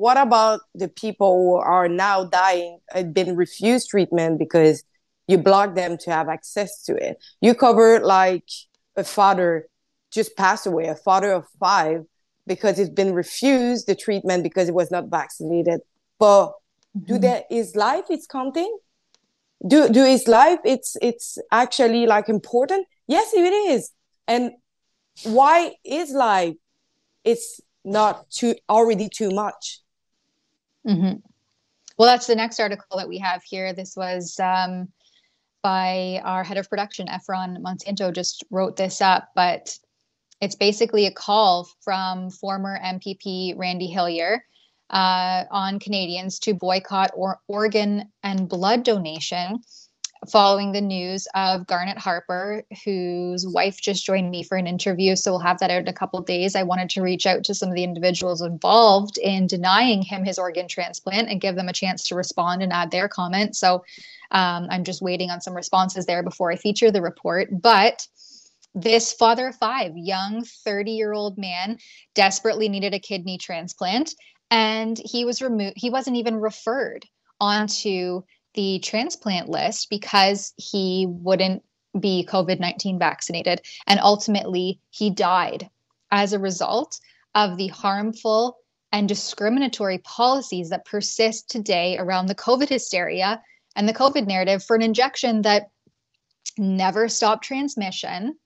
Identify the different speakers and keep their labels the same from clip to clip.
Speaker 1: what about the people who are now dying, been refused treatment because you block them to have access to it? You cover like a father just passed away, a father of 5, because it's been refused the treatment because it was not vaccinated. But is life is counting? Do is life it's actually like important? Yes, it is. And why is life it's not too much?
Speaker 2: Mm-hmm. Well, that's the next article that we have here. This was by our head of production, Efron Monsanto, just wrote this up, but it's basically a call from former MPP Randy Hillier on Canadians to boycott organ and blood donation following the news of Garnet Harper, whose wife just joined me for an interview. So we'll have that out in a couple of days. I wanted to reach out to some of the individuals involved in denying him his organ transplant and give them a chance to respond and add their comments. So I'm just waiting on some responses there before I feature the report. But this father of 5, young 30-year-old man, desperately needed a kidney transplant, and he was removed. He wasn't even referred onto the transplant list because he wouldn't be COVID-19 vaccinated. And ultimately, he died as a result of the harmful and discriminatory policies that persist today around the COVID hysteria and the COVID narrative for an injection that never stopped transmission,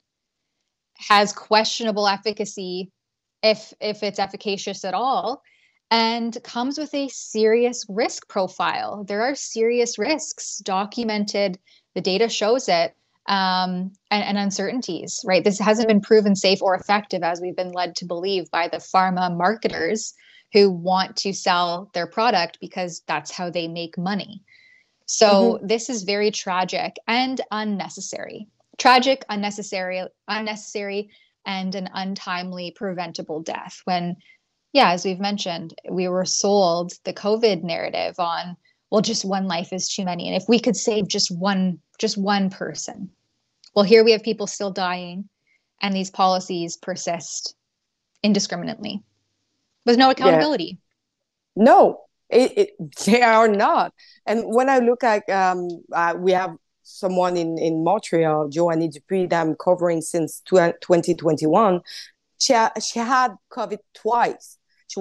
Speaker 2: has questionable efficacy if it's efficacious at all, and comes with a serious risk profile. There are serious risks documented. The data shows it, and uncertainties, right? This hasn't been proven safe or effective as we've been led to believe by the pharma marketers who want to sell their product because that's how they make money. So this is very tragic and unnecessary. Tragic, unnecessary, and an untimely preventable death when, yeah, as we've mentioned, we were sold the COVID narrative on, well, just one life is too many. And if we could save just one person. Well, here we have people still dying, and these policies persist indiscriminately with no accountability.
Speaker 1: Yeah. No, they are not. And when I look at, we have someone in Montreal, Joanie Dupuis, that I'm covering since 2021. She had COVID twice. She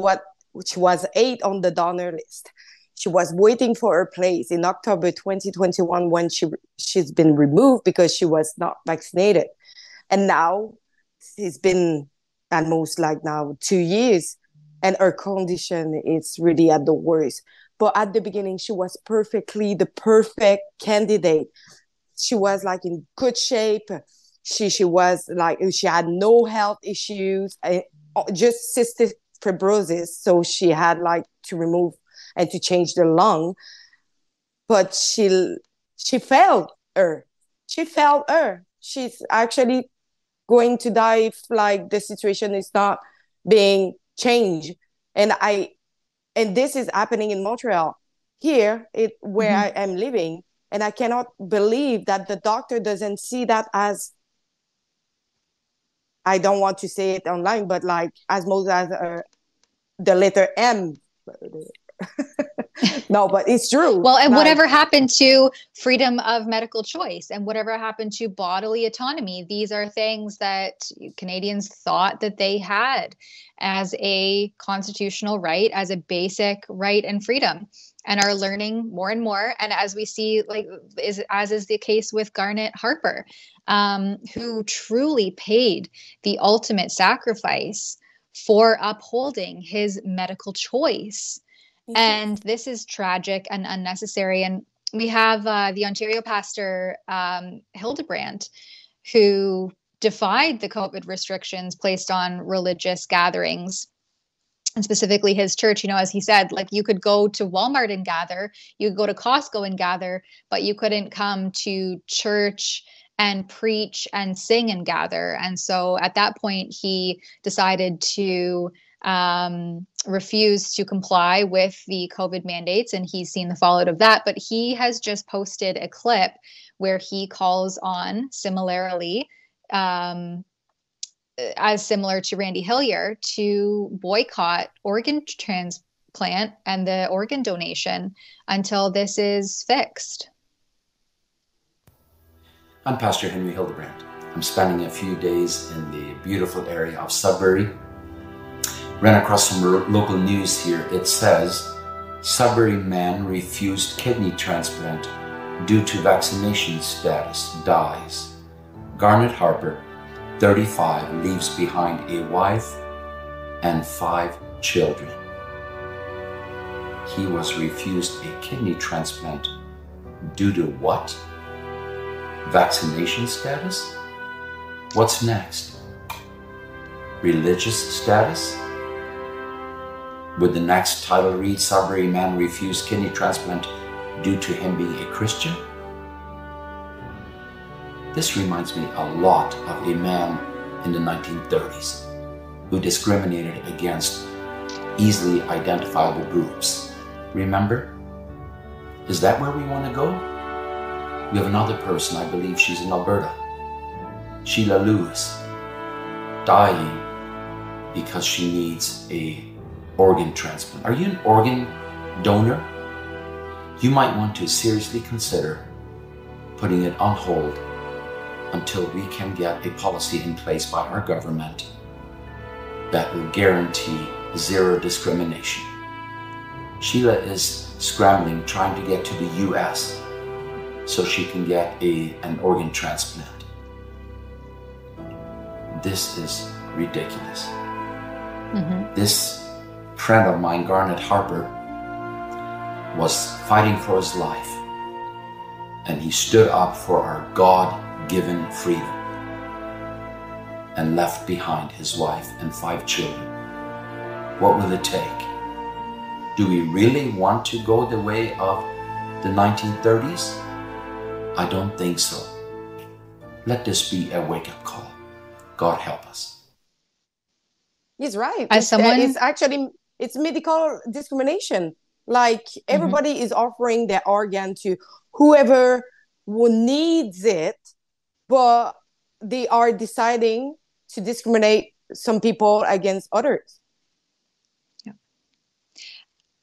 Speaker 1: was 8 on the donor list. She was waiting for her place in October 2021 when she's been removed because she was not vaccinated. And now it's been almost like now 2 years, and her condition is really at the worst. But at the beginning, she was the perfect candidate. She was like in good shape. She was like, she had no health issues, just cystic fibrosis. So she had like to remove and to change the lung. But she failed her. She failed her. She's actually going to die if like the situation is not being changed. And this is happening in Montreal, here where I am living. And I cannot believe that the doctor doesn't see that as, I don't want to say it online, but like as most as the letter M. No, but it's true.
Speaker 2: Well, and whatever happened to freedom of medical choice and whatever happened to bodily autonomy, these are things that Canadians thought that they had as a constitutional right, as a basic right and freedom, and are learning more and more. And as we see, as is the case with Garnet Harper, who truly paid the ultimate sacrifice for upholding his medical choice. And this is tragic and unnecessary. And we have the Ontario pastor, Hildebrandt, who defied the COVID restrictions placed on religious gatherings, and specifically his church. You know, as he said, like, you could go to Walmart and gather, you could go to Costco and gather, but you couldn't come to church and preach and sing and gather. And so at that point, he decided to refuse to comply with the COVID mandates, and he's seen the fallout of that. But he has just posted a clip where he calls on, similarly, as similar to Randy Hillier, to boycott organ transplant transplant and the organ donation until this is fixed.
Speaker 3: I'm Pastor Henry Hildebrand. I'm spending a few days in the beautiful area of Sudbury. Ran across some local news here. It says, Sudbury man refused kidney transplant due to vaccination status dies. Garnet Harper, 35, leaves behind a wife and 5 children. He was refused a kidney transplant due to what? Vaccination status? What's next? Religious status? Would the next title read, Sudbury man refused kidney transplant due to him being a Christian? This reminds me a lot of a man in the 1930s who discriminated against easily identifiable groups. Remember? Is that where we want to go? We have another person, I believe she's in Alberta, Sheila Lewis, dying because she needs a organ transplant. Are you an organ donor? You might want to seriously consider putting it on hold until we can get a policy in place by our government that will guarantee zero discrimination. Sheila is scrambling, trying to get to the US so she can get an organ transplant. This is ridiculous. This friend of mine, Garnet Harper, was fighting for his life, and he stood up for our God-given freedom and left behind his wife and 5 children. What will it take? Do we really want to go the way of the 1930s? I don't think so. Let this be a wake-up call. God help us.
Speaker 1: He's right. It's medical discrimination. Like everybody is offering their organ to whoever who needs it, but they are deciding to discriminate some people against others.
Speaker 2: Yeah.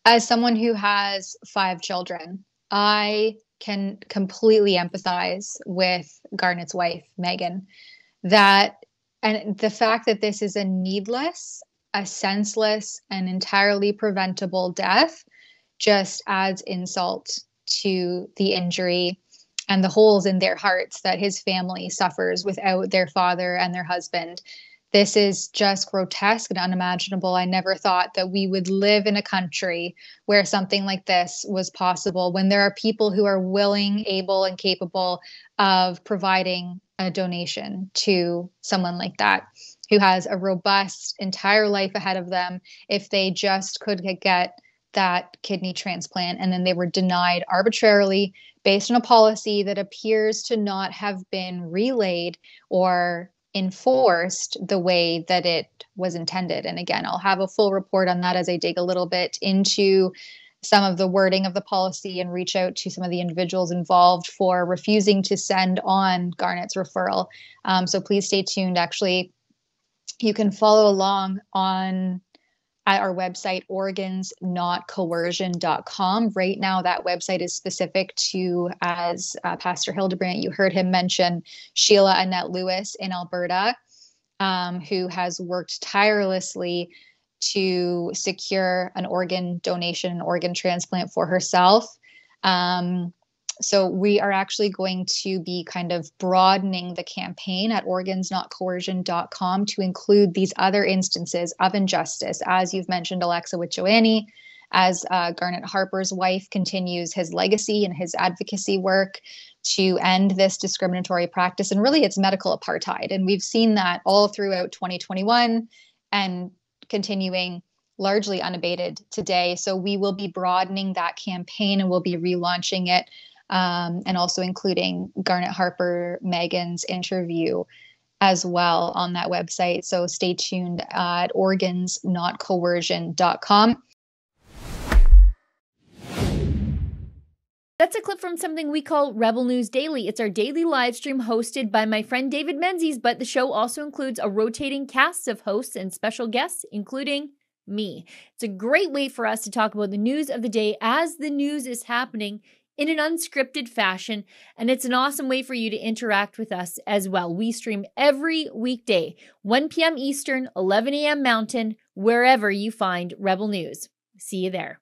Speaker 2: As someone who has 5 children, I can completely empathize with Garnet's wife, Megan, and the fact that this is a needless, a senseless, and entirely preventable death just adds insult to the injury and the holes in their hearts that his family suffers without their father and their husband. This is just grotesque and unimaginable. I never thought that we would live in a country where something like this was possible, when there are people who are willing, able, and capable of providing a donation to someone like that, who has a robust entire life ahead of them. If they just could get that kidney transplant and then they were denied arbitrarily based on a policy that appears to not have been relayed or enforced the way that it was intended. And again, I'll have a full report on that as I dig a little bit into some of the wording of the policy and reach out to some of the individuals involved for refusing to send on Garnet's referral. So please stay tuned. Actually, you can follow along at our website, organsnotcoercion.com. Right now, that website is specific to, as Pastor Hildebrand, you heard him mention, Sheila Annette Lewis in Alberta, who has worked tirelessly to secure an organ donation, an organ transplant for herself. So we are actually going to be kind of broadening the campaign at organsnotcoercion.com to include these other instances of injustice, as you've mentioned, Alexa, with Joannie, as Garnet Harper's wife continues his legacy and his advocacy work to end this discriminatory practice. And really, it's medical apartheid. And we've seen that all throughout 2021 and continuing largely unabated today. So we will be broadening that campaign and we'll be relaunching it. And also including Garnet Harper, Megan's interview as well on that website. So stay tuned at organsnotcoercion.com.
Speaker 4: That's a clip from something we call Rebel News Daily. It's our daily live stream hosted by my friend David Menzies, but the show also includes a rotating cast of hosts and special guests, including Me. It's a great way for us to talk about the news of the day as the news is happening in an unscripted fashion, and it's an awesome way for you to interact with us as well. We stream every weekday, 1 p.m. Eastern, 11 a.m. Mountain, wherever you find Rebel News. See you there.